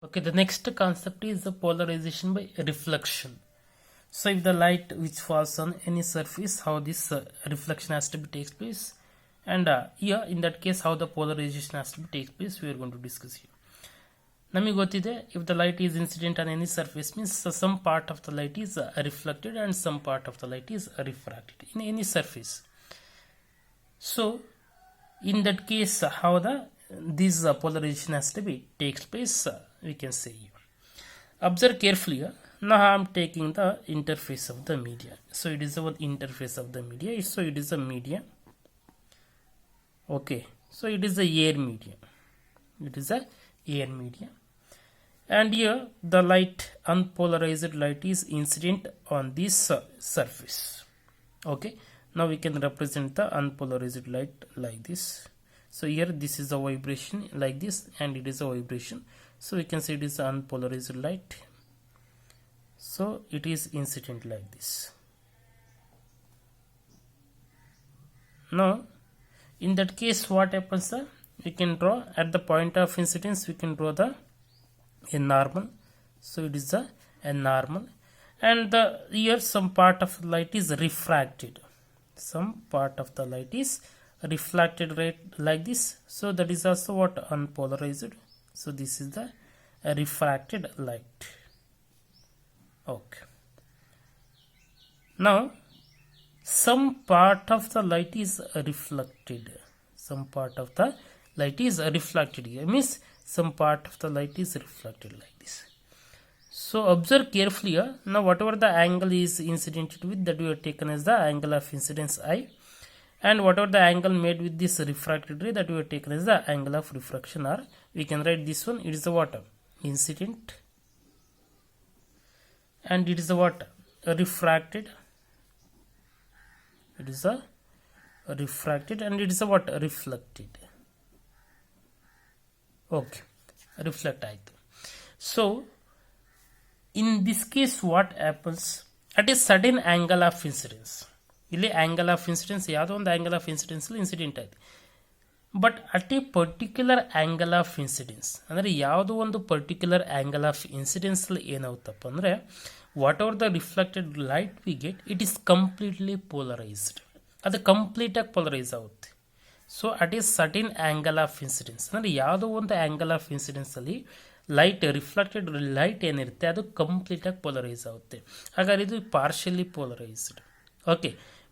Okay, the next concept is the polarization by reflection. So if the light which falls on any surface, how this reflection has to be takes place, and here in that case how the polarization has to be takes place, we are going to discuss here. ನಮಗೆ ಗೊತ್ತಿದೆ, if the light is incident on any surface means some part of the light is reflected and some part of the light is refracted in any surface. So in that case how the this polarization has to be takes place, we can say here. Observe carefully. Now I am taking the interface of the media. So it is our interface of the media. So it is a media. Okay. So it is a air media. It is a air media. And here the light, unpolarized light is incident on this surface. Okay. Now we can represent the unpolarized light like this. So here this is a vibration like this, and it is a vibration. So we can say it is unpolarized light. So it is incident like this. Now in that case what happens, we can draw at the point of incidence, we can draw the a normal. So it is a normal, and the here some part of the light is refracted. Some part of the light is reflected right like this. So that is also what unpolarized. So this is the refracted light. Okay. Now some part of the light is reflected. Some part of the light is reflected here means some part of the light is reflected like this. So observe carefully. Now whatever the angle is incidented with, that we have taken as the angle of incidence I, and whatever the angle made with this refracted ray, that we have taken as the angle of refraction R. We can write this one, it is the what? Incident, and it is the what? Refracted. It is a refracted, and it is a what? Reflected. Okay, reflect ಆಯಿತು. So in this case what happens, at a sudden angle of incidence, ಇಲ್ಲಿ angle of incidence ಯಾವುದೋ ಒಂದು angle of incidence incident ಆಯ್ತು, but at a particular angle of incidence ಅಂದರೆ ಯಾವುದೋ ಒಂದು particular angle of ಇನ್ಸಿಡೆನ್ಸಲ್ಲಿ ಏನಾಗುತ್ತಪ್ಪ ಅಂದರೆ whatever the reflected light we get, it is completely polarised. ಅದು ಕಂಪ್ಲೀಟಾಗಿ ಪೋಲರೈಸ್ ಆಗುತ್ತೆ. So at a certain angle of incidence ಅಂದರೆ ಯಾವುದೋ ಒಂದು ಆ್ಯಂಗಲ್ ಆಫ್ ಇನ್ಸಿಡೆನ್ಸಲ್ಲಿ ಲೈಟ್ ರಿಫ್ಲೆಕ್ಟೆಡ್ ಲೈಟ್ ಏನಿರುತ್ತೆ ಅದು ಕಂಪ್ಲೀಟಾಗಿ ಪೋಲರೈಸ್ ಆಗುತ್ತೆ. ಹಾಗಾದ್ರೆ ಇದು partially polarised. Okay,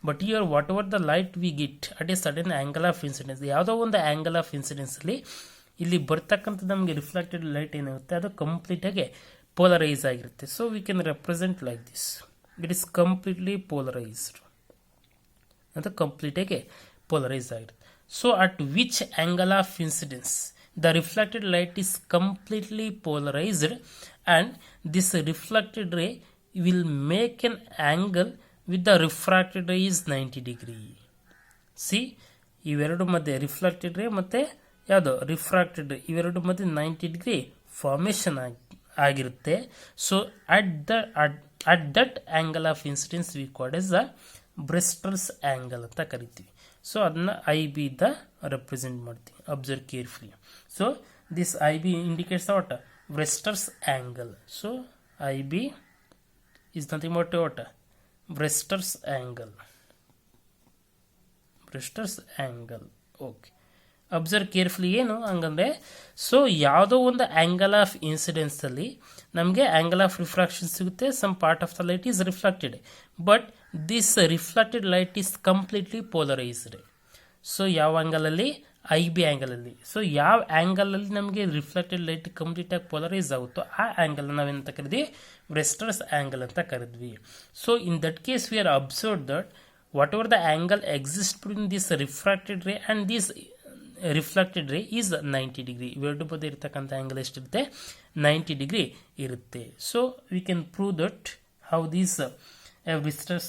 but your whatever the light V ಗಿಟ್ at a sudden angle of incidence, ಯಾವುದೋ ಒಂದು ಆ್ಯಂಗಲ್ ಆಫ್ ಇನ್ಸಿಡೆನ್ಸಲ್ಲಿ ಇಲ್ಲಿ ಬರ್ತಕ್ಕಂಥ ನಮಗೆ ರಿಫ್ಲೆಕ್ಟೆಡ್ ಲೈಟ್ ಏನಿರುತ್ತೆ ಅದು ಕಂಪ್ಲೀಟಾಗಿ ಪೋಲರೈಸ್ ಆಗಿರುತ್ತೆ. So we can represent like this, it is completely polarised ಅಂತ, ಕಂಪ್ಲೀಟಾಗಿ ಪೋಲರೈಸ್ ಆಗಿರುತ್ತೆ. So at which angle of incidence the reflected light is completely polarized, and this reflected ray will make an angle with the refracted ray is 90 degree. See, ಇವೆರಡು ಮಧ್ಯೆ reflected ರೇ ಮತ್ತು ಯಾವುದು refracted ರೇ, ಇವೆರಡು ಮಧ್ಯೆ 90 ಡಿಗ್ರಿ ಫಾರ್ಮೇಷನ್ ಆಗಿರುತ್ತೆ. So at that angle of incidence we called as the Brewster's angle ಅಂತ ಕರಿತೀವಿ. ಸೊ ಅದನ್ನ ಐ ಬಿ ದ ರೆಪ್ರೆಸೆಂಟ್ ಮಾಡ್ತೀವಿ. Observe carefully. So this I B indicates what? Brewster's angle. So I B is nothing but what? Brewster's angle. Brewster's angle. Okay, observe carefully. ಏನು ಹಂಗಂದರೆ, so ಯಾವುದೋ ಒಂದು angle of ಇನ್ಸಿಡೆನ್ಸಲ್ಲಿ ನಮಗೆ angle of refraction ಸಿಗುತ್ತೆ. Some part of the light is reflected, but this reflected light is completely polarised. So ಯಾವ ಆ್ಯಂಗಲಲ್ಲಿ? I B ಆ್ಯಂಗಲಲ್ಲಿ. ಸೊ ಯಾವ ಆ್ಯಂಗಲಲ್ಲಿ ನಮಗೆ ರಿಫ್ಲೆಕ್ಟೆಡ್ ಲೈಟ್ ಕಂಪ್ಲೀಟಾಗಿ ಪೋಲರೈಸ್ ಆಗುತ್ತೋ ಆ ಆ್ಯಂಗಲ್ ನಾವೇನಂತ ಕರಿದ್ವಿ? ಬ್ರೆಸ್ಟರ್ಸ್ ಆ್ಯಂಗಲ್ ಅಂತ ಕರೆದ್ವಿ. So in that case we are observe that whatever the angle exist between this refracted ray and this reflected ray is 90 degree. ಇವೆರಡು ಬದಿ ಇರ್ತಕ್ಕಂಥ ಆ್ಯಂಗಲ್ ಎಷ್ಟಿರುತ್ತೆ? 90 ಡಿಗ್ರಿ ಇರುತ್ತೆ. So we can prove that how these visitors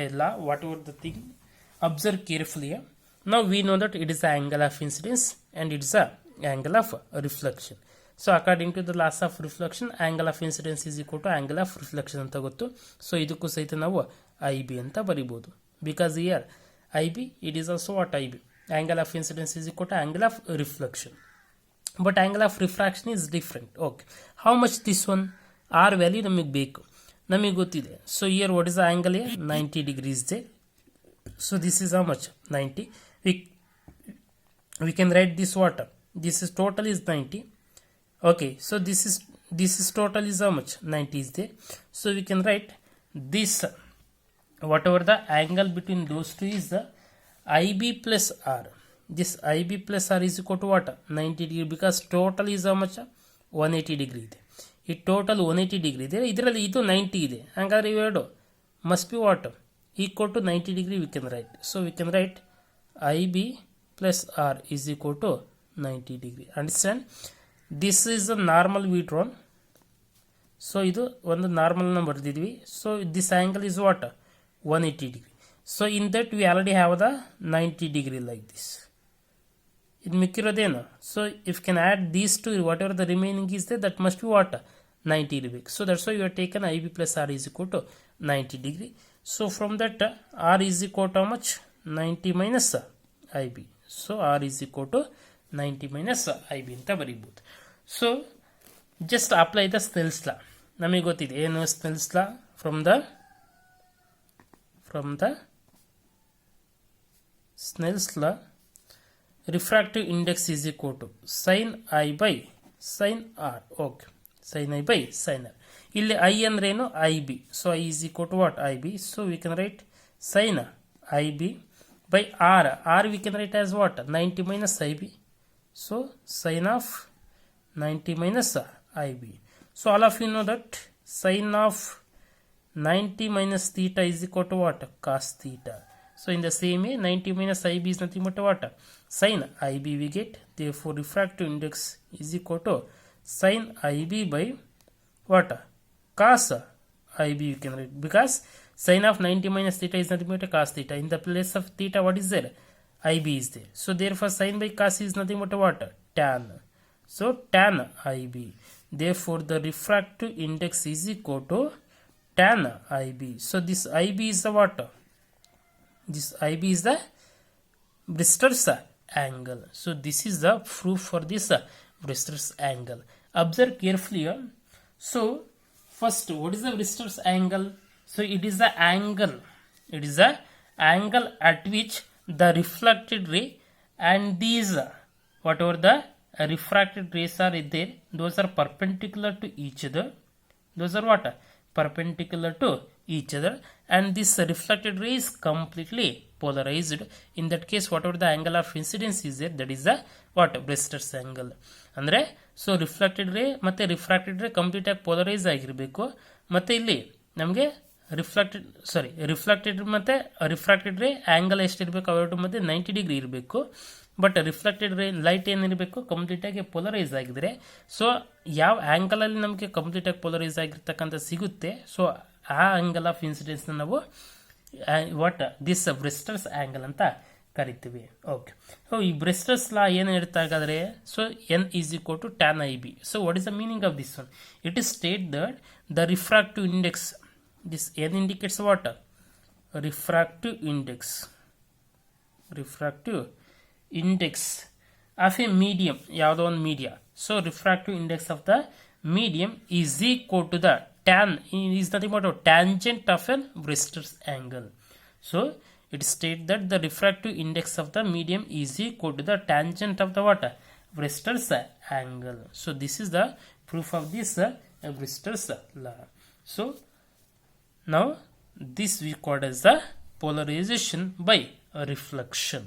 ಎಲ್ಲ whatever the thing. Observe carefully. Now we know that it is the angle of incidence and it is the angle of reflection. So according to the laws of reflection, angle of incidence is equal to angle of reflection ಅಂತ ಗೊತ್ತು. So ಇದಕ್ಕೂ ಸಹಿತ ನಾವು I B ಅಂತ ಬರಿಬೋದು. Because here I B, it is also what? I B, angle of incidence is equal to angle of reflection. but angle of refraction is different. Okay, how much this one? R value ನಮಗೆ ಬೇಕು, ನಮಗೆ ಗೊತ್ತಿದೆ. So here what is the angle here? 90 degrees there. So this is how much? 90. We can write this what? This is total is 90. Okay, so this is total is how much? 90 is there. So we can write this, whatever the angle between those two is the IB plus R. This IB plus R is equal to what? 90 degree, because total is how much? 180 degree ಇದೆ. ಈ total 180 degree ಇದೆ, ಇದರಲ್ಲಿ ಇದು 90 ಇದೆ. ಹಾಗಾದ್ರೆ ಇವೆರಡು must be what? Equal to 90 degree we can write. So we can write IB plus R is equal to 90 degree. Understand? This is a normal Vitron. So ಇದು ಒಂದು ನಾರ್ಮಲ್ ನ ಬರ್ದಿದ್ವಿ. So this angle is what? 180 degree. So in that we already have the 90 degree like this. ಇದು ಮಿಕ್ಕಿರೋದೇನು? So if can add these to whatever the remaining is there, that must be what? 90 ಇರಬೇಕು. So that's why you have taken IB plus R is equal to 90 degree. So from that R is equal to how much? 90 minus IB. So R is equal to 90 minus IB ಅಂತ ಬರೀಬಹುದು. So just apply the Snell's law. ನಮಗೆ ಗೊತ್ತಿದೆ ಏನು Snell's law? From the Snell's law, refractive index is equal to sin I by sin R. Okay, sin I by sin R. ಇಲ್ಲಿ I ಅಂದ್ರೆ ಏನು? IB. So I is equal to what? IB. So we can write sin IB by R. R we can write as what? 90 minus IB. So sin of 90 minus IB. So all of you know that sin of 90 minus theta is equal to what? Cos theta. So in the same way 90 minus IB is nothing but what? Sin IB we get. Therefore refractive index is equal to sin IB by what? Cos IB you can write, because sin of 90 minus theta is nothing but cos theta. In the place of theta what is there? IB is there. So therefore sin by cos is nothing but what? Tan. So tan IB. Therefore the refractive index is equal to tan IB. So this IB is the what? This IB is the Brister's angle. So this is the proof for this Brister's angle. Observe carefully here. So first, what is the Brister's angle? So it is the angle. It is the angle at which the reflected ray and these whatever the refracted rays are there, those are perpendicular to each other. Those are what? Perpendicular to each other, and this reflected ray is completely polarized. In that case whatever the angle of incidence is there, that is the what? Brister's angle. ಅಂದ್ರೆ so reflected ರೇ ಮತ್ತೆ refracted ರೇ complete ಆಗಿ polarise ಆಗಿರಬೇಕು. ಮತ್ತೆ ಇಲ್ಲಿ ನಮಗೆ reflected ಮತ್ತೆ ರಿಫ್ರಾಕ್ಟೆಡ್ ರೇ ಆಂಗಲ್ ಎಷ್ಟಿರಬೇಕು? ಅವೆರಡು ಮಧ್ಯೆ 90 ಡಿಗ್ರಿ ಇರಬೇಕು. ಬಟ್ ರಿಫ್ಲೆಕ್ಟೆಡ್ ರೇ ಲೈಟ್ ಏನಿರಬೇಕು? ಕಂಪ್ಲೀಟ್ ಆಗಿ ಪೋಲರೈಸ್ ಆಗಿದ್ರೆ. ಸೊ ಯಾವ ಆಂಗಲ್ ಅಲ್ಲಿ ನಮಗೆ ಕಂಪ್ಲೀಟ್ ಆಗಿ ಪೋಲರೈಸ್ ಆಗಿರ್ತಕ್ಕಂಥ ಸಿಗುತ್ತೆ, ಸೊ ಆ ಆಂಗಲ್ ಆಫ್ ಇನ್ಸಿಡೆನ್ಸ್ ನಾವು ವಾಟ್? ದಿಸ್ ಬ್ರಿಸ್ಟರ್ಸ್ ಆಂಗಲ್ ಅಂತ ಕರಿತೀವಿ. ಓಕೆ, ಸೊ ಈ ಬ್ರಿಸ್ಟರ್ಸ್ ಲಾ ಏನು ಹೇಳ್ತಾ ಹಾಗಾದ್ರೆ? So n is equal to tan i b. So what is the meaning of this one? It is state that the refractive index, this n indicates what? Refractive index of a medium, ಯಾವುದೋ ಒಂದು media. So refractive index of the medium is equal to the tan is nothing but a tangent of an Brister's angle. So it states that the refractive index of the medium is equal to the tangent of the what? Brister's angle. So this is the proof of this Brister's law. So now this we call as the polarization by reflection.